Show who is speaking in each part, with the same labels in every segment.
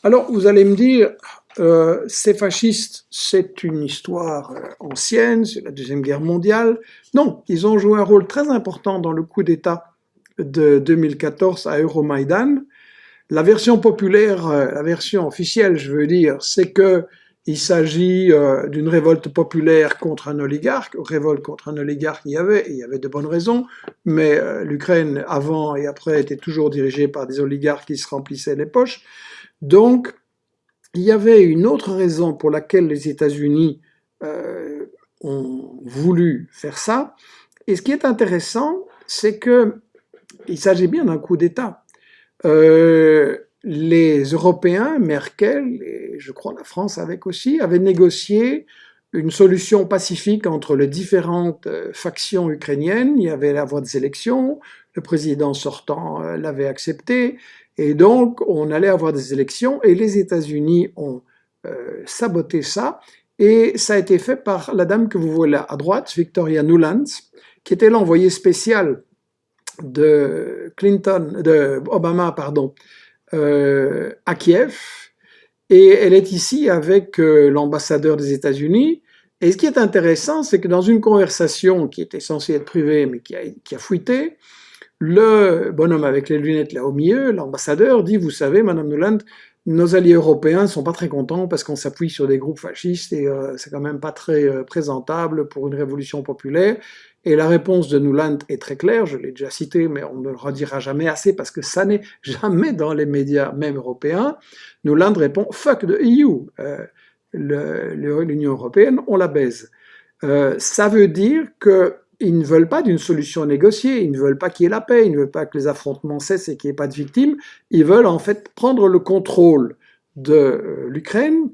Speaker 1: Alors, vous allez me dire, ces fascistes, c'est une histoire ancienne, c'est la Deuxième Guerre mondiale. Non, ils ont joué un rôle très important dans le coup d'État de 2014 à Euromaïdan. La version populaire, la version officielle, je veux dire, c'est que il s'agit d'une révolte populaire contre un oligarque. Révolte contre un oligarque, il y avait de bonnes raisons, mais l'Ukraine, avant et après, était toujours dirigée par des oligarques qui se remplissaient les poches. Donc, il y avait une autre raison pour laquelle les États-Unis ont voulu faire ça. Et ce qui est intéressant, c'est que il s'agit bien d'un coup d'État. Les Européens, Merkel et je crois la France avec aussi, avaient négocié une solution pacifique entre les différentes factions ukrainiennes. Il y avait la voie des élections, le président sortant l'avait accepté, et donc on allait avoir des élections, et les États-Unis ont saboté ça, et ça a été fait par la dame que vous voyez là à droite, Victoria Nuland, qui était l'envoyée spéciale de Obama, pardon, à Kiev, et elle est ici avec l'ambassadeur des États-Unis. Et ce qui est intéressant, c'est que dans une conversation qui était censée être privée, mais qui a fuité, le bonhomme avec les lunettes là au milieu, l'ambassadeur, dit, vous savez, Madame Nuland, nos alliés européens ne sont pas très contents parce qu'on s'appuie sur des groupes fascistes et c'est quand même pas très présentable pour une révolution populaire. Et la réponse de Nuland est très claire, je l'ai déjà cité, mais on ne le redira jamais assez parce que ça n'est jamais dans les médias, même européens. Nuland répond « fuck the EU l'Union européenne, on la baise. Ça veut dire qu'ils ne veulent pas d'une solution négociée, ils ne veulent pas qu'il y ait la paix, ils ne veulent pas que les affrontements cessent et qu'il n'y ait pas de victimes, ils veulent en fait prendre le contrôle de l'Ukraine.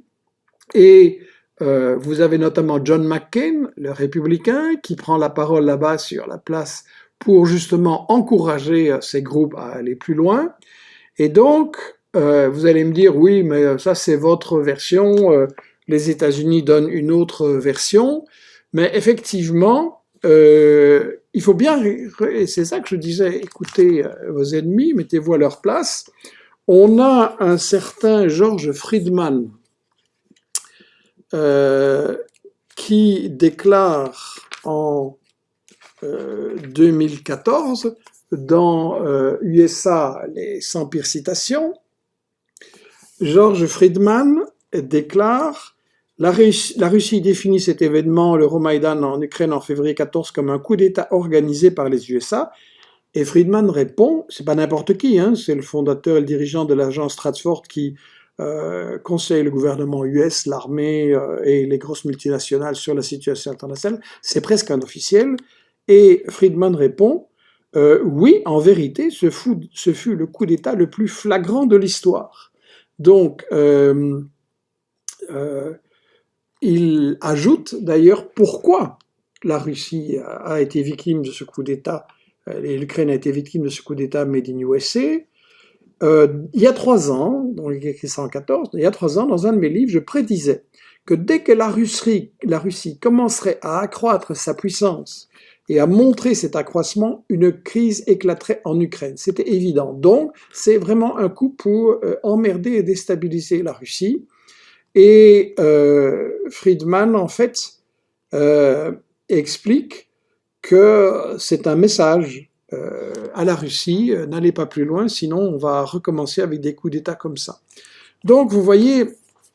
Speaker 1: Et vous avez notamment John McCain, le républicain, qui prend la parole là-bas sur la place pour justement encourager ces groupes à aller plus loin. Et donc, vous allez me dire, oui, mais ça c'est votre version, les États-Unis donnent une autre version, mais effectivement, il faut bien, et c'est ça que je disais, écoutez vos ennemis, mettez-vous à leur place. On a un certain George Friedman qui déclare en 2014 dans USA les 100 pires citations, George Friedman déclare la Russie définit cet événement, l'Euromaïdan en Ukraine en février 14, comme un coup d'État organisé par les USA. Et Friedman répond, c'est pas n'importe qui, hein, c'est le fondateur et le dirigeant de l'agence Stratford qui conseille le gouvernement US, l'armée et les grosses multinationales sur la situation internationale. C'est presque un officiel. Et Friedman répond, oui, en vérité, ce fut le coup d'État le plus flagrant de l'histoire. Donc, il ajoute d'ailleurs pourquoi la Russie a été victime de ce coup d'État, et l'Ukraine a été victime de ce coup d'État made in USA. Il y a 3 ans, donc il y a écrit ça en 14, il y a 3 ans, dans un de mes livres, je prédisais que dès que la Russie commencerait à accroître sa puissance et à montrer cet accroissement, une crise éclaterait en Ukraine. C'était évident. Donc, c'est vraiment un coup pour emmerder et déstabiliser la Russie. Et Friedman, en fait, explique que c'est un message à la Russie, n'allez pas plus loin, sinon on va recommencer avec des coups d'État comme ça. Donc, vous voyez,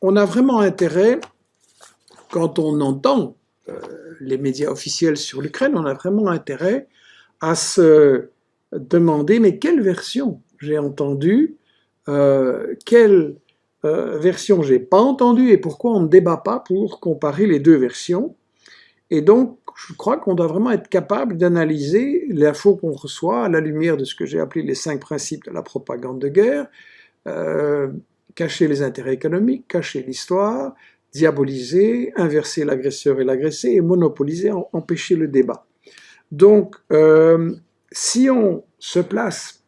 Speaker 1: on a vraiment intérêt, quand on entend les médias officiels sur l'Ukraine, on a vraiment intérêt à se demander, mais quelle version j'ai entendue, quelle version j'ai pas entendue et pourquoi on ne débat pas pour comparer les deux versions. Et donc, je crois qu'on doit vraiment être capable d'analyser l'info qu'on reçoit à la lumière de ce que j'ai appelé les 5 principes de la propagande de guerre, cacher les intérêts économiques, cacher l'histoire, diaboliser, inverser l'agresseur et l'agressé et monopoliser, empêcher le débat. Donc, si on se place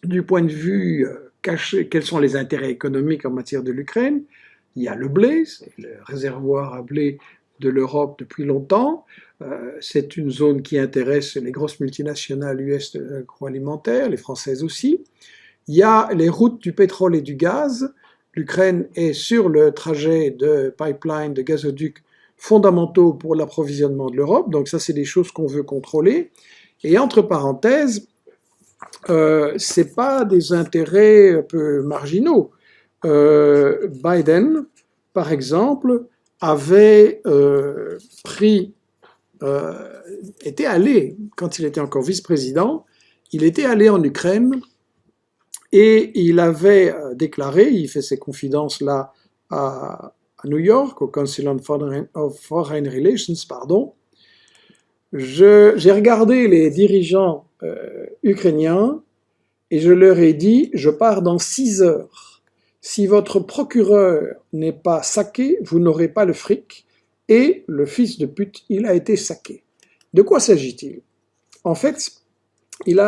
Speaker 1: du point de vue caché, quels sont les intérêts économiques en matière de l'Ukraine, il y a le blé, c'est le réservoir à blé de l'Europe depuis longtemps. C'est une zone qui intéresse les grosses multinationales US de l'agroalimentaire, les françaises aussi. Il y a les routes du pétrole et du gaz. l'Ukraine est sur le trajet de pipeline, de gazoducs fondamentaux pour l'approvisionnement de l'Europe. Donc ça, c'est des choses qu'on veut contrôler. Et entre parenthèses, c'est pas des intérêts un peu marginaux. Biden, par exemple, avait était allé, quand il était encore vice-président, il était allé en Ukraine et il avait déclaré, il fait ses confidences là à New York, au Council of Foreign Relations, pardon. J'ai regardé les dirigeants ukrainiens et je leur ai dit, je pars dans 6 heures. Si votre procureur n'est pas saqué, vous n'aurez pas le fric. Et le fils de pute, il a été saqué. De quoi s'agit-il? En fait, il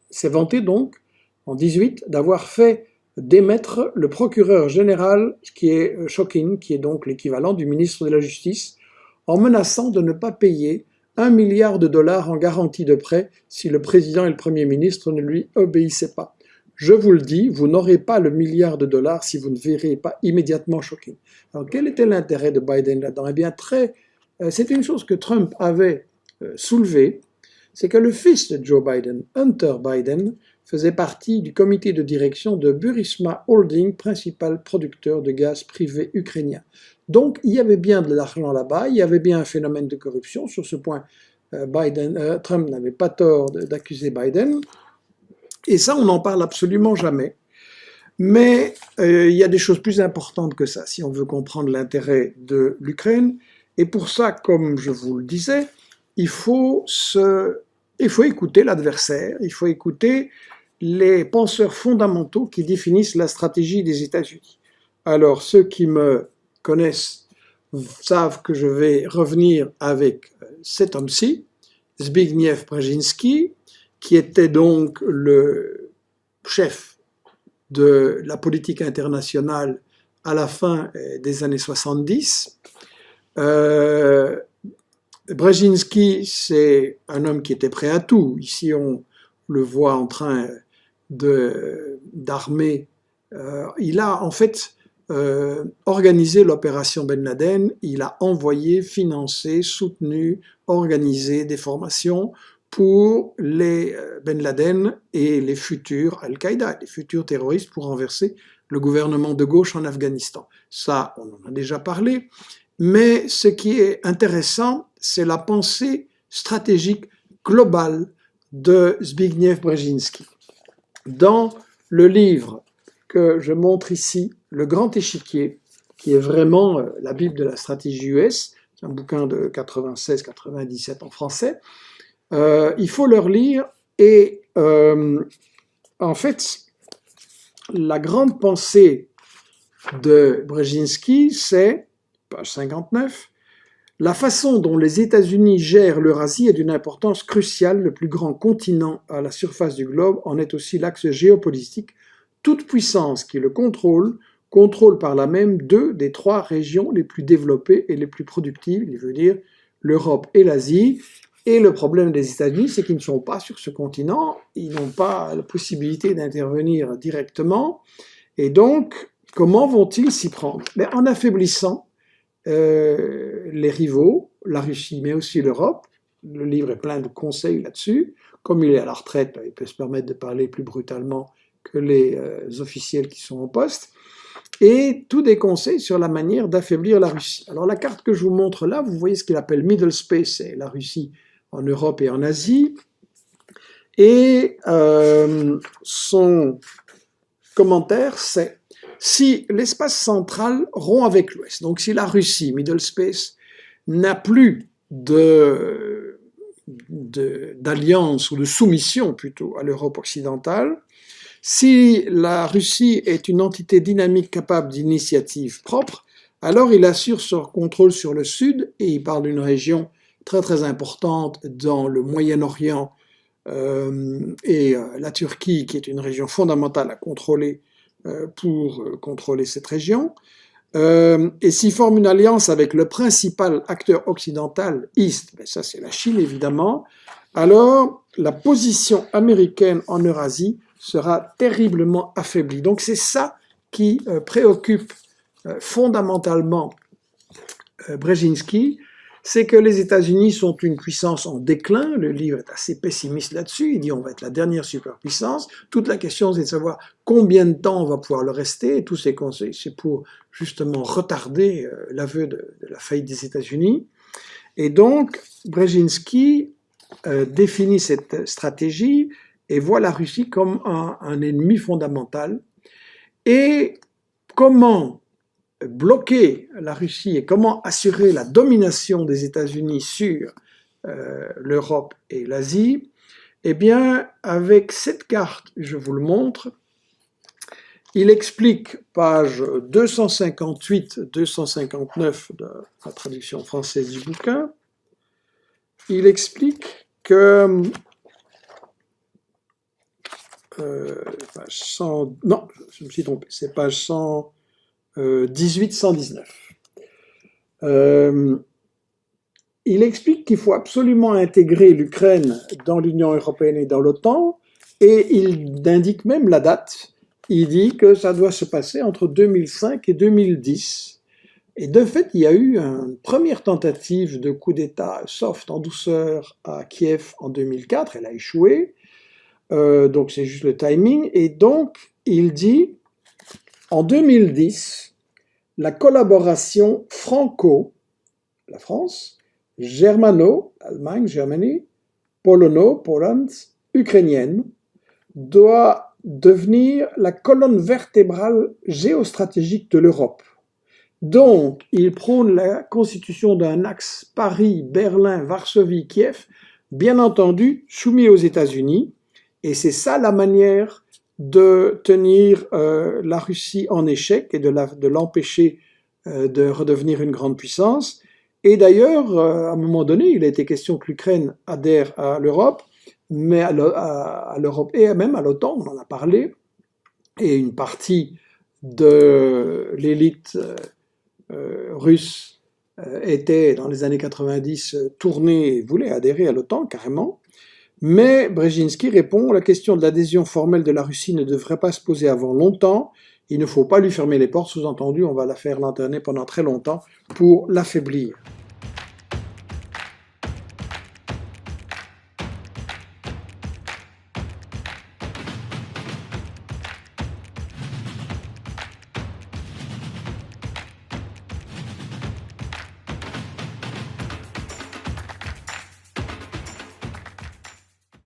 Speaker 1: s'est vanté donc, en 18, d'avoir fait démettre le procureur général, qui est Shokin, qui est donc l'équivalent du ministre de la Justice, en menaçant de ne pas payer $1 milliard en garantie de prêt si le président et le premier ministre ne lui obéissaient pas. Je vous le dis, vous n'aurez pas le $1 milliard si vous ne verrez pas immédiatement Shokin. Alors, quel était l'intérêt de Biden là-dedans? Eh bien, c'est une chose que Trump avait soulevée, c'est que le fils de Joe Biden, Hunter Biden, faisait partie du comité de direction de Burisma Holding, principal producteur de gaz privé ukrainien. Donc, il y avait bien de l'argent là-bas, il y avait bien un phénomène de corruption. Sur ce point, Trump n'avait pas tort d'accuser Biden. Et ça, on n'en parle absolument jamais. Mais il y a des choses plus importantes que ça, si on veut comprendre l'intérêt de l'Ukraine. Et pour ça, comme je vous le disais, il faut écouter l'adversaire, il faut écouter les penseurs fondamentaux qui définissent la stratégie des États-Unis. Alors, ceux qui me connaissent savent que je vais revenir avec cet homme-ci, Zbigniew Brzezinski, qui était donc le chef de la politique internationale à la fin des années 70. Brzezinski, c'est un homme qui était prêt à tout. Ici, on le voit en train d'armer. Il a en fait organisé l'opération Ben Laden. Il a envoyé, financé, soutenu, organisé des formations pour les Ben Laden et les futurs Al-Qaïda, les futurs terroristes pour renverser le gouvernement de gauche en Afghanistan. Ça, on en a déjà parlé. Mais ce qui est intéressant, c'est la pensée stratégique globale de Zbigniew Brzezinski. Dans le livre que je montre ici, Le Grand Échiquier, qui est vraiment la Bible de la stratégie US, c'est un bouquin de 96-97 en français, il faut le relire et en fait, la grande pensée de Brzezinski, c'est, page 59, la façon dont les États-Unis gèrent l'Eurasie est d'une importance cruciale. Le plus grand continent à la surface du globe en est aussi l'axe géopolitique. Toute puissance qui le contrôle par là même 2 des 3 régions les plus développées et les plus productives, il veut dire l'Europe et l'Asie. Et le problème des États-Unis, c'est qu'ils ne sont pas sur ce continent, ils n'ont pas la possibilité d'intervenir directement. Et donc, comment vont-ils s'y prendre? En affaiblissant les rivaux, la Russie, mais aussi l'Europe. Le livre est plein de conseils là-dessus. Comme il est à la retraite, il peut se permettre de parler plus brutalement que les officiels qui sont en poste. Et tous des conseils sur la manière d'affaiblir la Russie. Alors la carte que je vous montre là, vous voyez ce qu'il appelle Middle Space, c'est la Russie en Europe et en Asie. Et son commentaire, c'est si l'espace central rompt avec l'Ouest, donc si la Russie, Middle Space, n'a plus d'alliance ou de soumission plutôt à l'Europe occidentale, si la Russie est une entité dynamique capable d'initiative propre, alors il assure son contrôle sur le Sud, et il parle d'une région très très importante dans le Moyen-Orient et la Turquie, qui est une région fondamentale à contrôler pour contrôler cette région. Et s'il forme une alliance avec le principal acteur occidental, East, ça c'est la Chine évidemment, alors la position américaine en Eurasie sera terriblement affaiblie. Donc c'est ça qui préoccupe fondamentalement Brzezinski, c'est que les États-Unis sont une puissance en déclin. Le livre est assez pessimiste là-dessus. Il dit on va être la dernière superpuissance. Toute la question, c'est de savoir combien de temps on va pouvoir le rester. Et tous ces conseils, c'est pour justement retarder l'aveu de la faillite des États-Unis. Et donc, Brzezinski définit cette stratégie et voit la Russie comme un ennemi fondamental. Et comment bloquer la Russie et comment assurer la domination des États-Unis sur l'Europe et l'Asie, eh bien, avec cette carte, je vous le montre, il explique, page 258-259 de la traduction française du bouquin, il explique que page 100, non, je me suis trompé, c'est page 118-119. Il explique qu'il faut absolument intégrer l'Ukraine dans l'Union européenne et dans l'OTAN, et il indique même la date. Il dit que ça doit se passer entre 2005 et 2010. Et de fait, il y a eu une première tentative de coup d'État soft en douceur à Kiev en 2004, elle a échoué, donc c'est juste le timing, et donc il dit, en 2010, la collaboration franco, la France, germano, Allemagne, Germany, polono, Poland, ukrainienne, doit devenir la colonne vertébrale géostratégique de l'Europe. Donc, il prône la constitution d'un axe Paris, Berlin, Varsovie, Kiev, bien entendu soumis aux États-Unis, et c'est ça la manière de tenir la Russie en échec et de l'empêcher de redevenir une grande puissance. Et d'ailleurs, à un moment donné, il a été question que l'Ukraine adhère à l'Europe, mais à l'Europe et même à l'OTAN, on en a parlé, et une partie de l'élite russe était, dans les années 90, tournée et voulait adhérer à l'OTAN, carrément. Mais Brzezinski répond, la question de l'adhésion formelle de la Russie ne devrait pas se poser avant longtemps, il ne faut pas lui fermer les portes, sous-entendu, on va la faire lanterner pendant très longtemps pour l'affaiblir.